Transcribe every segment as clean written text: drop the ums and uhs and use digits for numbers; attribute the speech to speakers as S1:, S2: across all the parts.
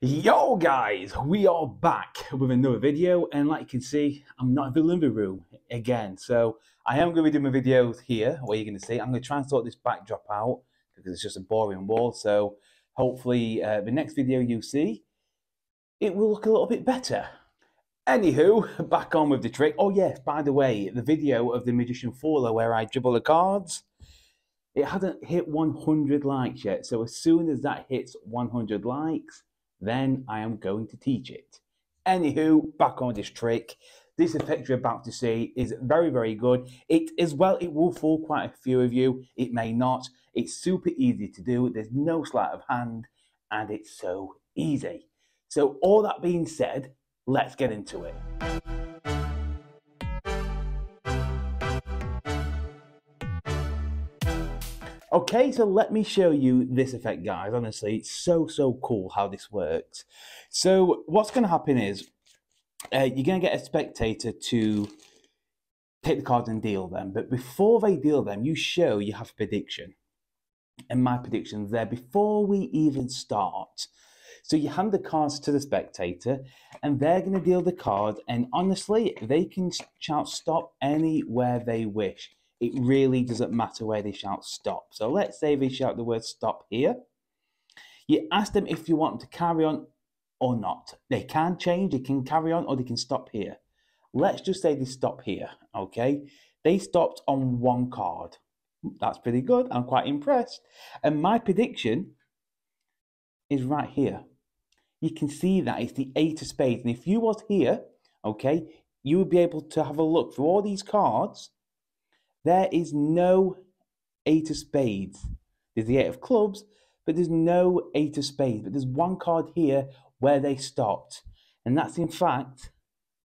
S1: Yo guys, we are back with another video, and like you can see, I'm not in the living room again. So I am going to be doing my videos here where you're going to see. I'm going to try and sort this backdrop out because it's just a boring wall. So hopefully the next video you see, it will look a little bit better. Anywho, back on with the trick. Oh yes, by the way, the video of the Magician Faller where I dribble the cards, it hasn't hit 100 likes yet. So as soon as that hits 100 likes, then I am going to teach it. Anywho, back on this trick. This effect you're about to see is very, very good. It will fool quite a few of you. It may not. It's super easy to do. There's no sleight of hand, and it's so easy. So all that being said, let's get into it. Okay, so let me show you this effect, guys. Honestly, it's so cool how this works. So what's going to happen is you're going to get a spectator to take the cards and deal them. But before they deal them, you have a prediction. And my prediction's there before we even start. So you hand the cards to the spectator, and they're going to deal the card. And honestly, they can shout stop anywhere they wish. It really doesn't matter where they shout stop. So let's say they shout the word stop here. You ask them if you want to carry on or not. They can change, they can carry on, or they can stop here. Let's just say they stop here, okay? They stopped on one card. That's pretty good. I'm quite impressed. And my prediction is right here. You can see that it's the 8 of spades. And if you was here, okay, you would be able to have a look through all these cards. There is no 8 of spades. There's the 8 of clubs, but there's no 8 of spades. But there's one card here where they stopped. And that's, in fact,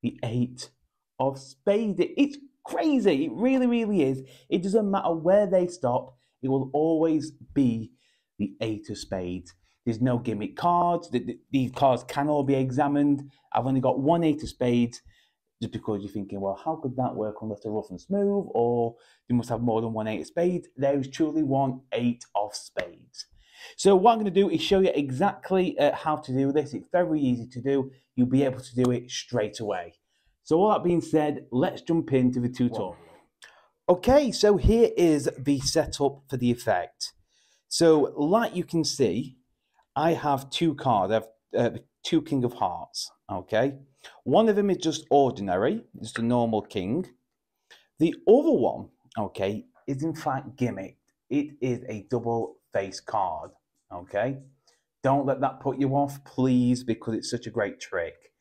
S1: the 8 of spades. It's crazy. It really is. It doesn't matter where they stop. It will always be the 8 of spades. There's no gimmick cards. These cards can all be examined. I've only got one 8 of spades. Just because you're thinking, well, how could that work unless they're rough and smooth, or they must have more than one 8 of spades? There is truly one 8 of spades. So what I'm going to do is show you exactly how to do this. It's very easy to do. You'll be able to do it straight away. So all that being said, let's jump into the tutorial. Okay, so here is the setup for the effect. So like you can see, I have two cards. I have two King of Hearts, okay? One of them is just ordinary, just a normal king. The other one, okay, is in fact gimmicked. It is a double face card, okay? Don't let that put you off, please, because it's such a great trick.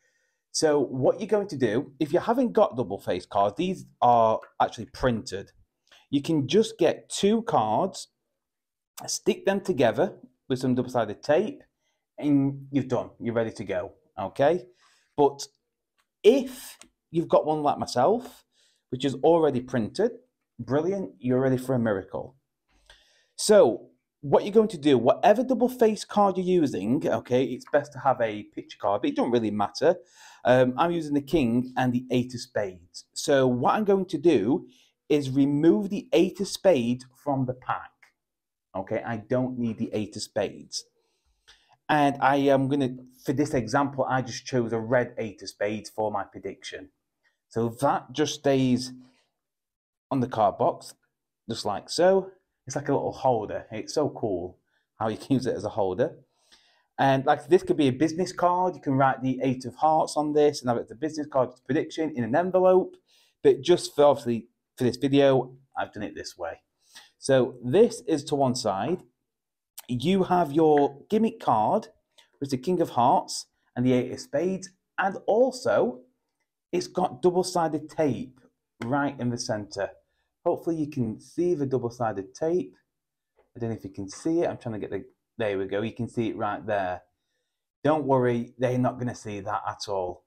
S1: So what you're going to do, if you haven't got double face cards, these are actually printed. You can just get two cards, stick them together with some double-sided tape, and you've done. You're ready to go, okay? But if you've got one like myself, which is already printed, brilliant, you're ready for a miracle. So what you're going to do, whatever double face card you're using, okay, it's best to have a picture card, but it don't really matter. I'm using the king and the 8 of spades. So what I'm going to do is remove the 8 of spades from the pack. Okay, I don't need the 8 of spades. And I am going to, for this example, I just chose a red 8 of spades for my prediction. So that just stays on the card box, just like so. It's like a little holder. It's so cool how you can use it as a holder. And like this could be a business card. You can write the 8 of hearts on this and have it as a business card prediction in an envelope. But just for obviously for this video, I've done it this way. So this is to one side. You have your gimmick card with the King of Hearts and the 8 of spades. And also, it's got double-sided tape right in the center. Hopefully you can see the double-sided tape. I don't know if you can see it. I'm trying to get the... There we go. You can see it right there. Don't worry, they're not going to see that at all.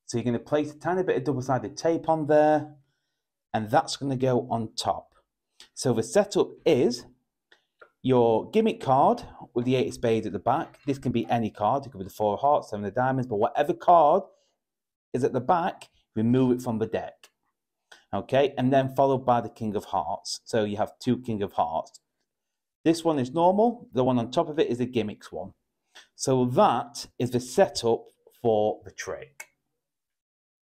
S1: So you're going to place a tiny bit of double-sided tape on there, and that's going to go on top. So the setup is your gimmick card with the 8 of spades at the back. This can be any card. It could be the 4 of hearts, 7 of diamonds, but whatever card is at the back, remove it from the deck. Okay, and then followed by the King of Hearts. So you have two King of Hearts. This one is normal. The one on top of it is the gimmicks one. So that is the setup for the trick.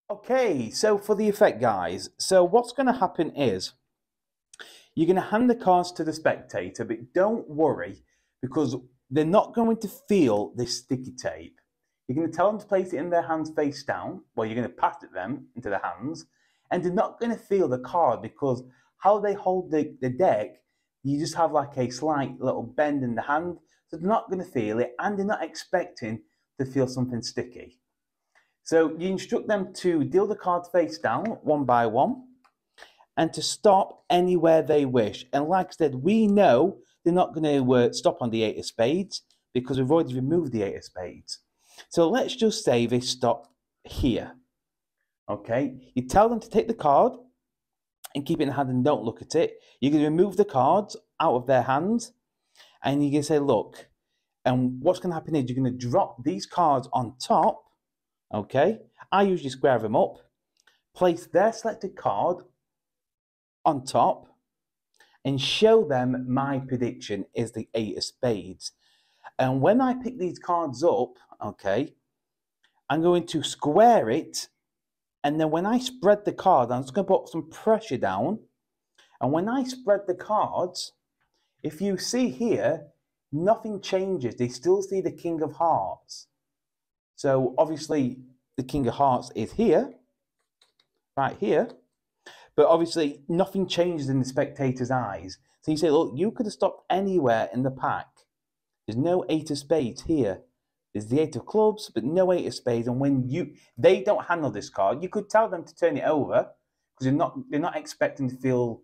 S1: Okay, so for the effect, guys, so what's going to happen is you're going to hand the cards to the spectator, but don't worry because they're not going to feel this sticky tape. You're going to tell them to place it in their hands face down. Well, you're going to pass it them into their hands, and they're not going to feel the card because how they hold the deck, you just have like a slight little bend in the hand, so they're not going to feel it, and they're not expecting to feel something sticky. So you instruct them to deal the cards face down, one by one, and to stop anywhere they wish. And like I said, we know they're not going to stop on the 8 of spades because we've already removed the 8 of spades. So let's just say they stop here. Okay, you tell them to take the card and keep it in the hand and don't look at it. You're going to remove the cards out of their hands and you're going to say, look, and what's going to happen is you're going to drop these cards on top. Okay, I usually square them up, place their selected card on top, and show them my prediction is the 8 of spades. And when I pick these cards up, okay, I'm going to square it, and then when I spread the card, I'm just going to put some pressure down. And when I spread the cards, if you see here, nothing changes. They still see the King of Hearts. So obviously the King of Hearts is here, right here, but obviously nothing changes in the spectator's eyes. So you say, look, you could have stopped anywhere in the pack. There's no 8 of spades here. There's the 8 of clubs, but no 8 of spades. And when they don't handle this card, you could tell them to turn it over because they're not expecting to feel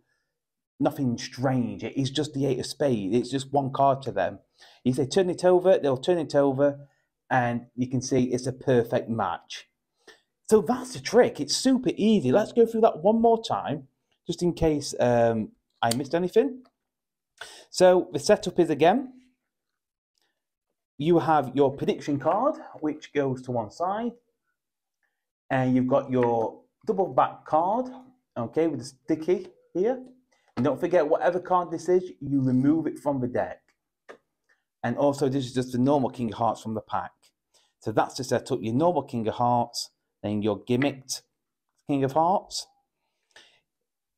S1: nothing strange. It is just the 8 of spades. It's just one card to them. You say turn it over, they'll turn it over, and you can see it's a perfect match. So that's the trick. It's super easy. Let's go through that one more time, just in case I missed anything. So the setup is, again, you have your prediction card, which goes to one side, and you've got your double back card, okay, with the sticky here. And don't forget, whatever card this is, you remove it from the deck. And also, this is just the normal King of Hearts from the pack. So that's to set up your normal King of Hearts, then your gimmicked King of Hearts.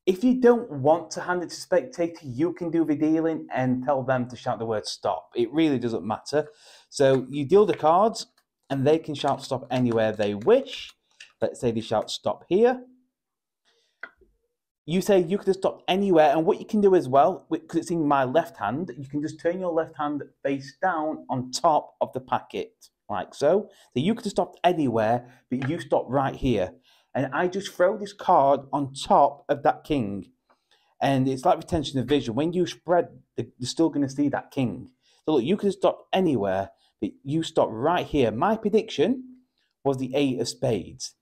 S1: If you don't want to hand it to spectator, you can do the dealing and tell them to shout the word stop. It really doesn't matter. So you deal the cards, and they can shout stop anywhere they wish. Let's say they shout stop here. You say you could have stopped anywhere, and what you can do as well, because it's in my left hand, you can just turn your left hand face down on top of the packet, like so. So you could have stopped anywhere, but you stopped right here. And I just throw this card on top of that king. And it's like retention of vision. When you spread, they're still going to see that king. So look, you could have stopped anywhere, but you stopped right here. My prediction was the 8 of spades.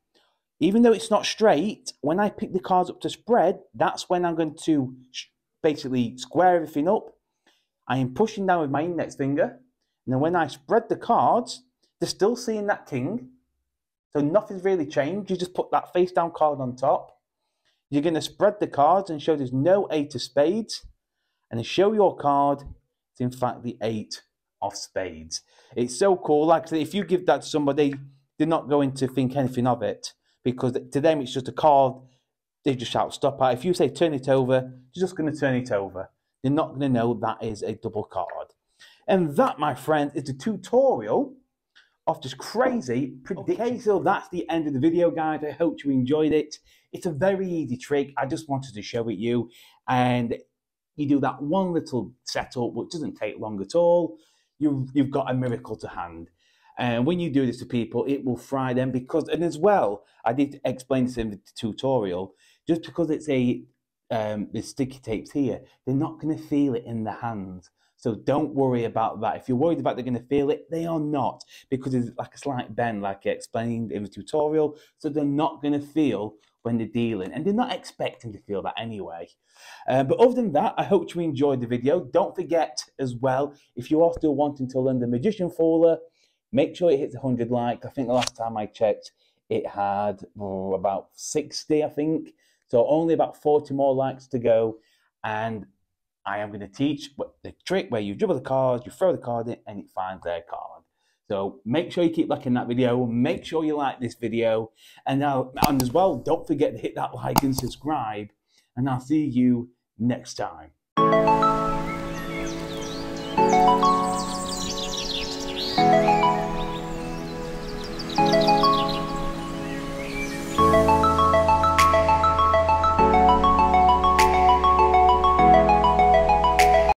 S1: Even though it's not straight, when I pick the cards up to spread, that's when I'm going to basically square everything up. I am pushing down with my index finger. And then when I spread the cards, they're still seeing that king. So nothing's really changed. You just put that face down card on top. You're going to spread the cards and show there's no 8 of spades. And then show your card. It's in fact the 8 of spades. It's so cool. Like I said, if you give that to somebody, they're not going to think anything of it. Because to them, it's just a card. They just shout stop at. If you say turn it over, you're just going to turn it over. They're not going to know that is a double card. And that, my friend, is the tutorial of this crazy prediction. Okay, so that's the end of the video, guys. I hope you enjoyed it. It's a very easy trick. I just wanted to show it you. And you do that one little setup, which doesn't take long at all. You've got a miracle to hand. And when you do this to people, it will fry them because, and as well, I did explain this in the tutorial, just because it's the sticky tapes here, they're not going to feel it in their hands. So don't worry about that. If you're worried about they're going to feel it, they are not, because it's like a slight bend, like I explained in the tutorial. So they're not going to feel when they're dealing, and they're not expecting to feel that anyway. But other than that, I hope you enjoyed the video. Don't forget as well, if you are still wanting to learn the Magician Faller, make sure it hits 100 likes. I think the last time I checked, it had about 60, I think. So only about 40 more likes to go. And I am going to teach the trick where you dribble the cards, you throw the card in, and it finds their card. So make sure you keep liking that video. Make sure you like this video. And as well, don't forget to hit that like and subscribe. And I'll see you next time.